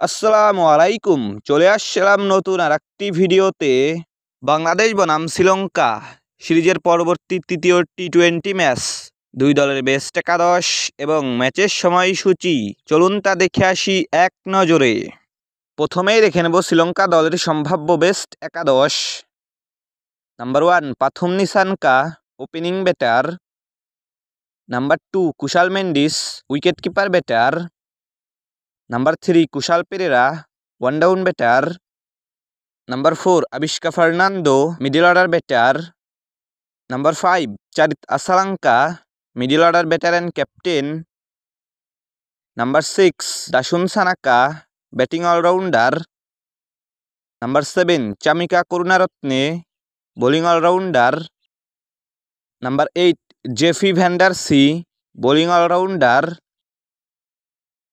আসসালামু আলাইকুম। চলে আসলাম নতুন আরেকটি ভিডিওতে। বাংলাদেশ বনাম শ্রীলঙ্কা সিরিজের পরবর্তী তৃতীয় টি-20 ম্যাচ, দুই দলের বেস্ট একাদশ এবং ম্যাচের সময়সূচি চলুন তা দেখে আসি এক নজরে। প্রথমেই দেখে নেব শ্রীলঙ্কা দলের সম্ভাব্য বেস্ট একাদশ। Number 1 Pathum Nissanka, opening batter. Number 2 Kusal Mendis, wicket keeper batter. Number 3 Kusal Perera, one down batter. Number 4 Avishka Fernando, middle order batter. Number 5 Charith Asalanka, middle order batter and captain. Number 6 Dasun Shanaka, batting allrounder. Number 7 Chamika Karunaratne, bowling allrounder. Number 8 Jeffrey Vandersay, bowling allrounder.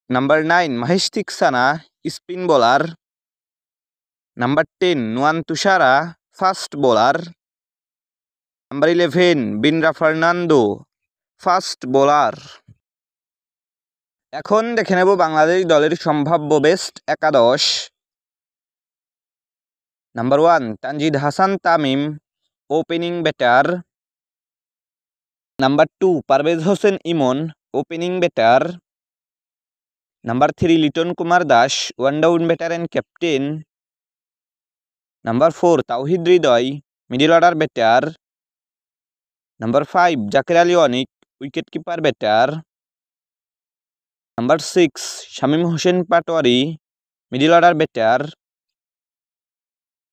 Number 9 Maheesh Theekshana, spin bowler. Number 10 Nuwan Thushara, fast bowler. Number 11 Binura Fernando, fast bowler. এখন দেখে নেব বাংলাদেশ দলের সম্ভাব্য best একাদশ। Number 1 Tanzid Hasan Tamim, opening batter. Number 2 Parvez Hossain Emon, opening batter. Number 3 Litton Kumar Das, one down batter and captain. Number 4 Towhid Hridoy, middle order batter. Number 5 Jaker Ali Anik, wicket keeper batter. Number 6 Shamim Hossain Patwari, middle order batter.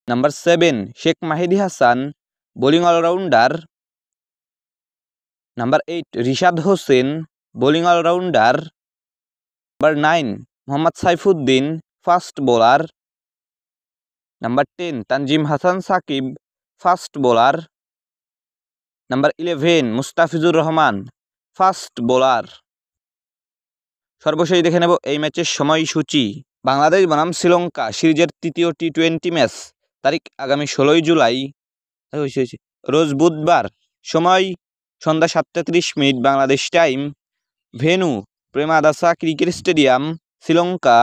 Number 7 Sheikh Mahedi Hasan, bowling allrounder. Number 8 Rishad Hossain, bowling allrounder. Number 9 Mohammad Saifuddin, fast bowler. Number 10 Tanzim Hasan Sakib, fast bowler. Number 11 Mustafizur Rahman, fast bowler. সর্বশেষ দেখে নেব এই ম্যাচের সময়সূচি। বাংলাদেশ বনাম শ্রীলঙ্কা সিরিজের তৃতীয় টি-20 match, তারিখ আগামী 16 জুলাই, রোজ বুধবার, সময় সন্ধ্যা 7:30 Bangladesh time. Venue Premadasa cricket stadium, Sri Lanka.